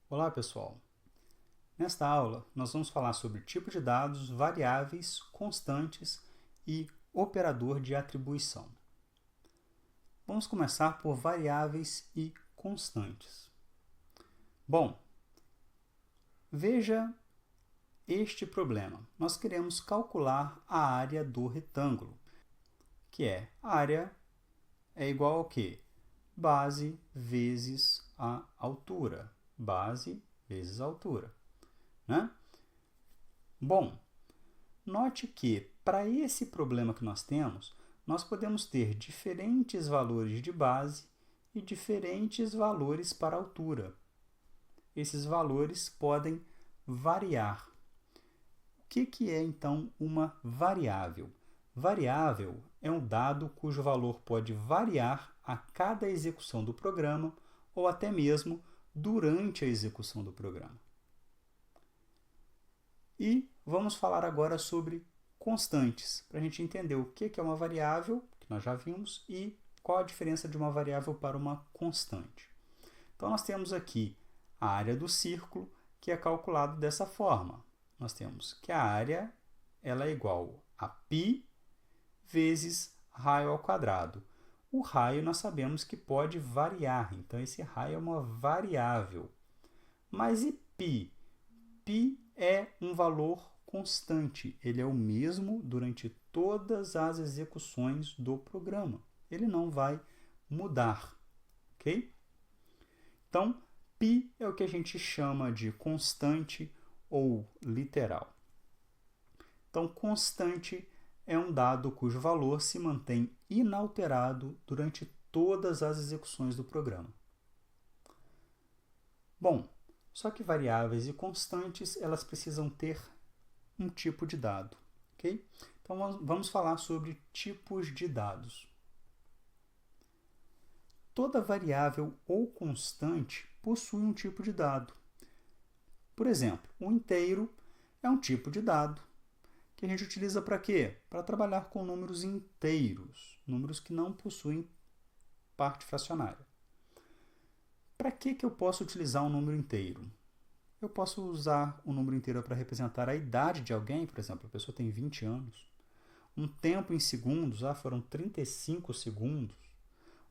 Olá, pessoal! Nesta aula, nós vamos falar sobre tipo de dados, variáveis, constantes e operador de atribuição. Vamos começar por variáveis e constantes. Bom, veja este problema. Nós queremos calcular a área do retângulo, que é a área é igual ao quê? Base vezes a altura. Base vezes a altura. Né? Bom, note que para esse problema que nós temos, nós podemos ter diferentes valores de base e diferentes valores para altura. Esses valores podem variar. O que é então uma variável? Variável é um dado cujo valor pode variar a cada execução do programa ou até mesmo durante a execução do programa. E vamos falar agora sobre constantes, para a gente entender o que é uma variável, que nós já vimos, e qual a diferença de uma variável para uma constante. Então, nós temos aqui a área do círculo, que é calculado dessa forma. Nós temos que a área ela é igual a π vezes raio ao quadrado. O raio nós sabemos que pode variar, então esse raio é uma variável. Mas e π? π é um valor constante, ele é o mesmo durante todas as execuções do programa. Ele não vai mudar, ok? Então, π é o que a gente chama de constante ou literal. Então, constante é um dado cujo valor se mantém inalterado durante todas as execuções do programa. Bom, só que variáveis e constantes, elas precisam ter um tipo de dado, ok? Então, vamos falar sobre tipos de dados. Toda variável ou constante possui um tipo de dado. Por exemplo, o inteiro é um tipo de dado que a gente utiliza para quê? Para trabalhar com números inteiros, números que não possuem parte fracionária. Para que eu posso utilizar um número inteiro? Eu posso usar o número inteiro para representar a idade de alguém, por exemplo, a pessoa tem 20 anos. Um tempo em segundos, foram 35 segundos.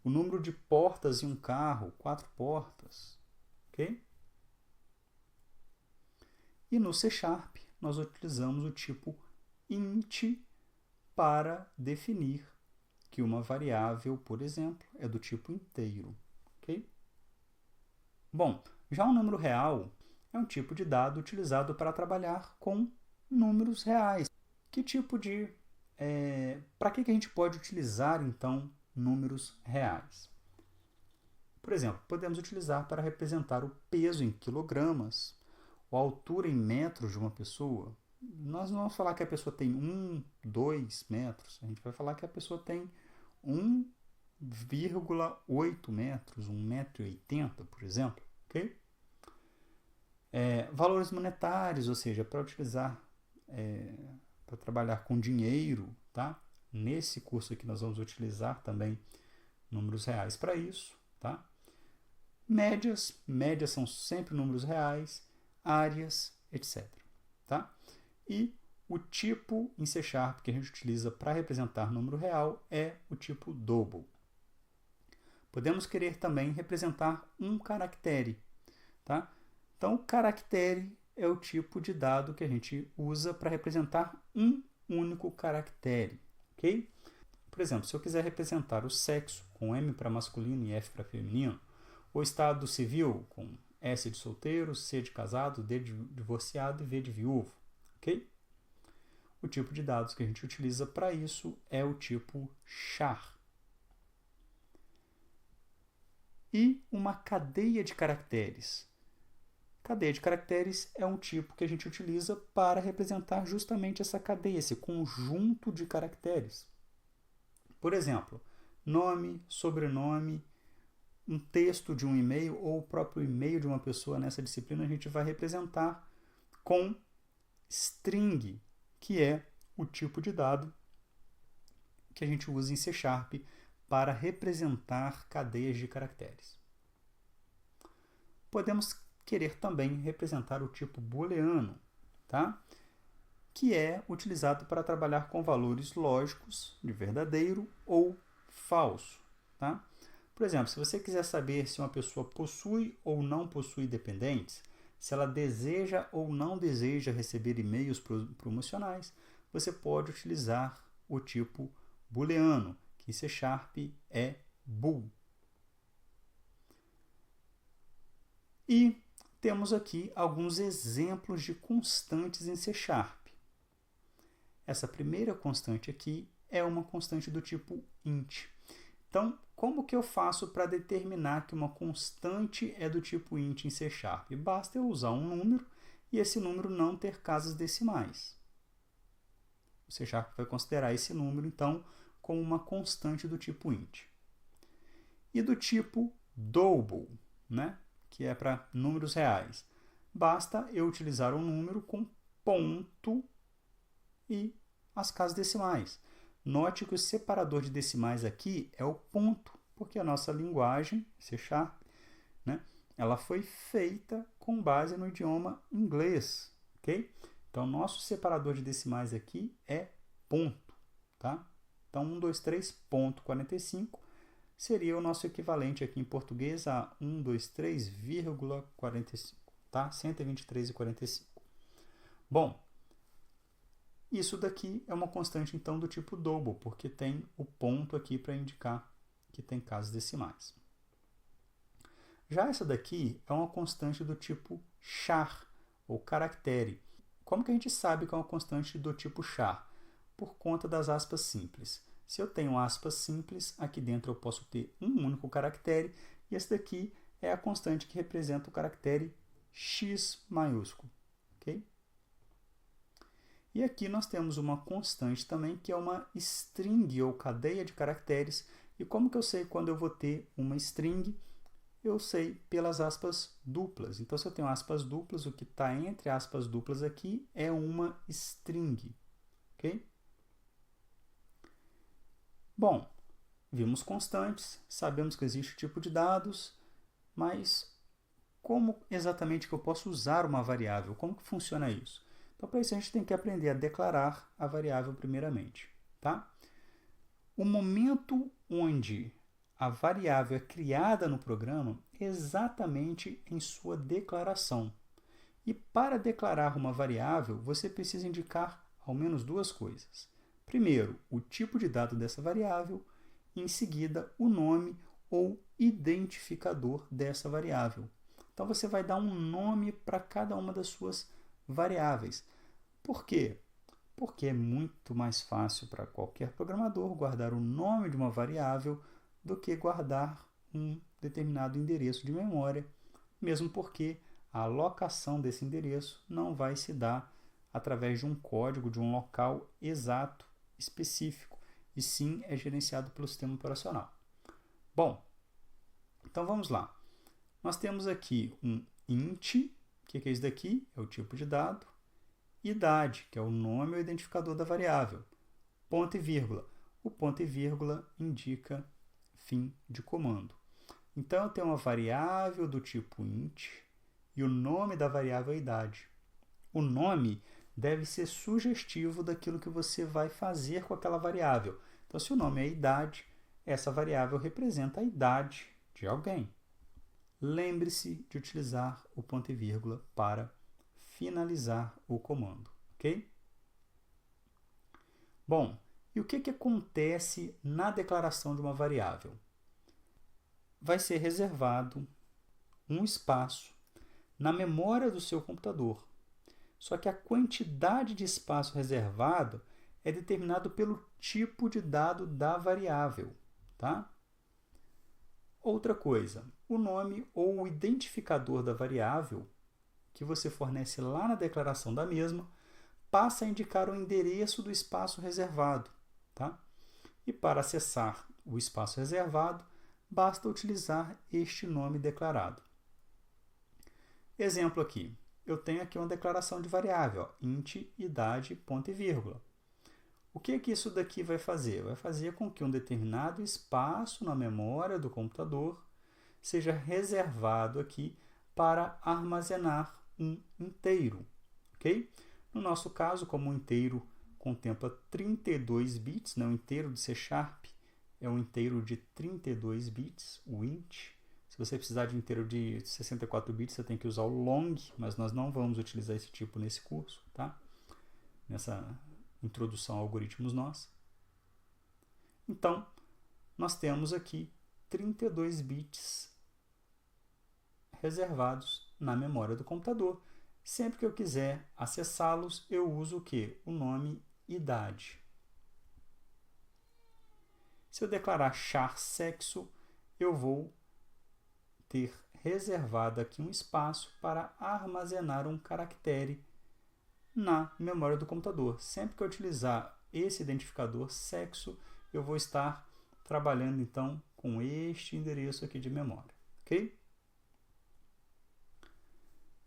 O número de portas em um carro, 4 portas. Ok? E no C# nós utilizamos o tipo int para definir que uma variável, por exemplo, é do tipo inteiro. Ok? Bom, já o número real é um tipo de dado utilizado para trabalhar com números reais. Que tipo de... para que a gente pode utilizar, então, números reais? Por exemplo, podemos utilizar para representar o peso em quilogramas, ou a altura em metros de uma pessoa. Nós não vamos falar que a pessoa tem 1, 2 metros. A gente vai falar que a pessoa tem 1,8 metros, 1,80 m, por exemplo. Ok? Valores monetários, ou seja, para utilizar, para trabalhar com dinheiro, tá? Nesse curso aqui nós vamos utilizar também números reais para isso, tá? Médias são sempre números reais, áreas, etc. Tá? E o tipo em C# que a gente utiliza para representar número real é o tipo double. Podemos querer também representar um caractere, tá? Então, o caractere é o tipo de dado que a gente usa para representar um único caractere, ok? Por exemplo, se eu quiser representar o sexo com M para masculino e F para feminino, o estado civil com S de solteiro, C de casado, D de divorciado e V de viúvo, ok? O tipo de dados que a gente utiliza para isso é o tipo char. E uma cadeia de caracteres. Cadeia de caracteres é um tipo que a gente utiliza para representar justamente essa cadeia, esse conjunto de caracteres. Por exemplo, nome, sobrenome, um texto de um e-mail ou o próprio e-mail de uma pessoa nessa disciplina a gente vai representar com string, que é o tipo de dado que a gente usa em C# para representar cadeias de caracteres. Podemos querer também representar o tipo booleano, tá? Que é utilizado para trabalhar com valores lógicos de verdadeiro ou falso. Tá? Por exemplo, se você quiser saber se uma pessoa possui ou não possui dependentes, se ela deseja ou não deseja receber e-mails promocionais, você pode utilizar o tipo booleano, que em C# é bool. E temos aqui alguns exemplos de constantes em C#. Essa primeira constante aqui é uma constante do tipo int. Então, como que eu faço para determinar que uma constante é do tipo int em C#? Basta eu usar um número e esse número não ter casas decimais. O C# vai considerar esse número, então, como uma constante do tipo int. E do tipo double, né? Que é para números reais. Basta eu utilizar um número com ponto e as casas decimais. Note que o separador de decimais aqui é o ponto, porque a nossa linguagem, C#, né, ela foi feita com base no idioma inglês, ok? Então, nosso separador de decimais aqui é ponto, tá? Então, 123.45 seria o nosso equivalente aqui em português a 123,45, tá? 123,45. Bom, isso daqui é uma constante, então, do tipo double, porque tem o ponto aqui para indicar que tem casas decimais. Já essa daqui é uma constante do tipo char, ou caractere. Como que a gente sabe que é uma constante do tipo char? Por conta das aspas simples. Se eu tenho aspas simples, aqui dentro eu posso ter um único caractere, e esse daqui é a constante que representa o caractere X maiúsculo. Okay? E aqui nós temos uma constante também, que é uma string, ou cadeia de caracteres. E como que eu sei quando eu vou ter uma string? Eu sei pelas aspas duplas. Então, se eu tenho aspas duplas, o que está entre aspas duplas aqui é uma string. Ok? Bom, vimos constantes, sabemos que existe tipo de dados, mas como exatamente que eu posso usar uma variável? Como que funciona isso? Então, para isso, a gente tem que aprender a declarar a variável primeiramente. Tá? O momento onde a variável é criada no programa é exatamente em sua declaração. E para declarar uma variável, você precisa indicar ao menos duas coisas. Primeiro, o tipo de dado dessa variável, e em seguida, o nome ou identificador dessa variável. Então, você vai dar um nome para cada uma das suas variáveis. Por quê? Porque é muito mais fácil para qualquer programador guardar o nome de uma variável do que guardar um determinado endereço de memória, mesmo porque a alocação desse endereço não vai se dar através de um código, de um local exato, específico, e sim é gerenciado pelo sistema operacional. Bom, então vamos lá. Nós temos aqui um int, que é isso daqui? É o tipo de dado. Idade, que é o nome ou identificador da variável. Ponto e vírgula. O ponto e vírgula indica fim de comando. Então, eu tenho uma variável do tipo int e o nome da variável é idade. O nome deve ser sugestivo daquilo que você vai fazer com aquela variável. Então, se o nome é idade, essa variável representa a idade de alguém. Lembre-se de utilizar o ponto e vírgula para finalizar o comando, ok? Bom, e o que acontece na declaração de uma variável? Vai ser reservado um espaço na memória do seu computador. Só que a quantidade de espaço reservado é determinado pelo tipo de dado da variável, tá? Outra coisa, o nome ou o identificador da variável que você fornece lá na declaração da mesma passa a indicar o endereço do espaço reservado, tá? E para acessar o espaço reservado, basta utilizar este nome declarado. Exemplo aqui. Eu tenho aqui uma declaração de variável, ó, int idade, ponto e vírgula. O que isso daqui vai fazer? Vai fazer com que um determinado espaço na memória do computador seja reservado aqui para armazenar um inteiro, ok? No nosso caso, como o inteiro contempla 32 bits, né? O inteiro de C# é um inteiro de 32 bits, o int. Se você precisar de um inteiro de 64 bits, você tem que usar o long, mas nós não vamos utilizar esse tipo nesse curso, tá? Nessa introdução a algoritmos nós. Então, nós temos aqui 32 bits reservados na memória do computador. Sempre que eu quiser acessá-los, eu uso o quê? O nome idade. Se eu declarar char sexo, eu vou ter reservado aqui um espaço para armazenar um caractere na memória do computador. Sempre que eu utilizar esse identificador sexo, eu vou estar trabalhando então com este endereço aqui de memória, ok?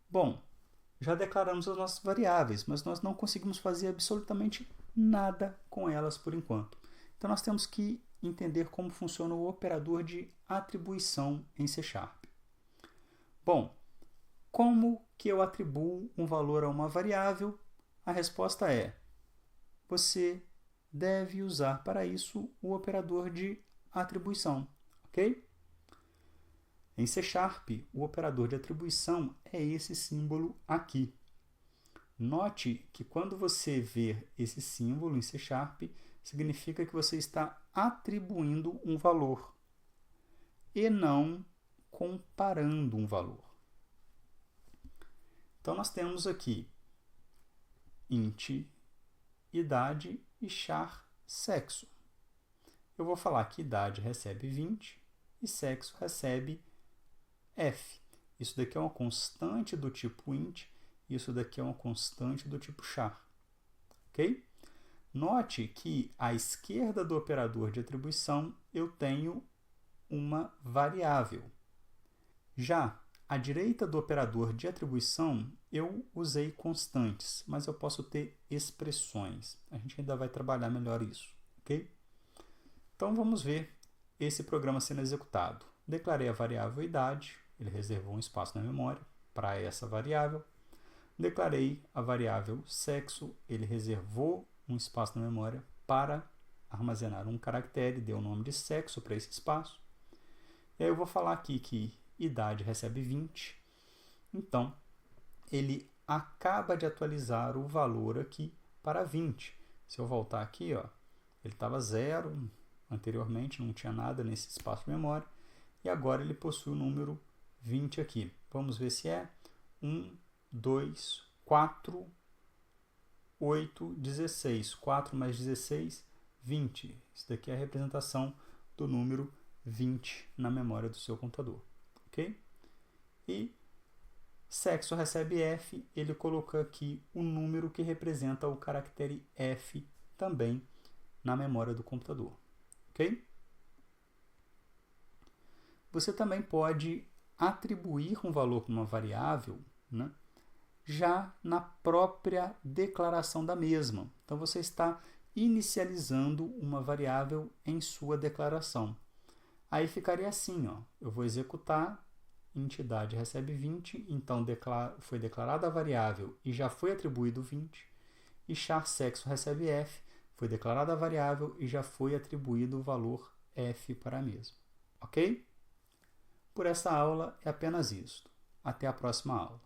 Bom, já declaramos as nossas variáveis, mas nós não conseguimos fazer absolutamente nada com elas por enquanto. Então nós temos que entender como funciona o operador de atribuição em C#. Bom, como que eu atribuo um valor a uma variável? A resposta é: você deve usar para isso o operador de atribuição, ok? Em C#, o operador de atribuição é esse símbolo aqui. Note que quando você ver esse símbolo em C#, significa que você está atribuindo um valor e não comparando um valor. Então, nós temos aqui int idade e char sexo. Eu vou falar que idade recebe 20 e sexo recebe f. Isso daqui é uma constante do tipo int, isso daqui é uma constante do tipo char. Ok? Note que à esquerda do operador de atribuição eu tenho uma variável. Já à direita do operador de atribuição eu usei constantes, mas eu posso ter expressões. A gente ainda vai trabalhar melhor isso, ok? Então vamos ver esse programa sendo executado. Declarei a variável idade, ele reservou um espaço na memória para essa variável. Declarei a variável sexo, ele reservou um espaço na memória para armazenar um caractere, deu o nome de sexo para esse espaço. E aí eu vou falar aqui que idade recebe 20, então ele acaba de atualizar o valor aqui para 20. Se eu voltar aqui, ó, ele estava 0, anteriormente não tinha nada nesse espaço de memória, e agora ele possui o número 20 aqui. Vamos ver se é 1, 2, 4, 8, 16. 4 mais 16, 20. Isso daqui é a representação do número 20 na memória do seu computador. Ok? E sexo recebe f, ele colocou aqui o número que representa o caractere f também na memória do computador. Ok? Você também pode atribuir um valor para uma variável, né, já na própria declaração da mesma. Então, você está inicializando uma variável em sua declaração. Aí ficaria assim, ó, eu vou executar, entidade recebe 20, então foi declarada a variável e já foi atribuído 20, e char sexo recebe f, foi declarada a variável e já foi atribuído o valor f para a mesma. Ok? Por essa aula é apenas isso. Até a próxima aula.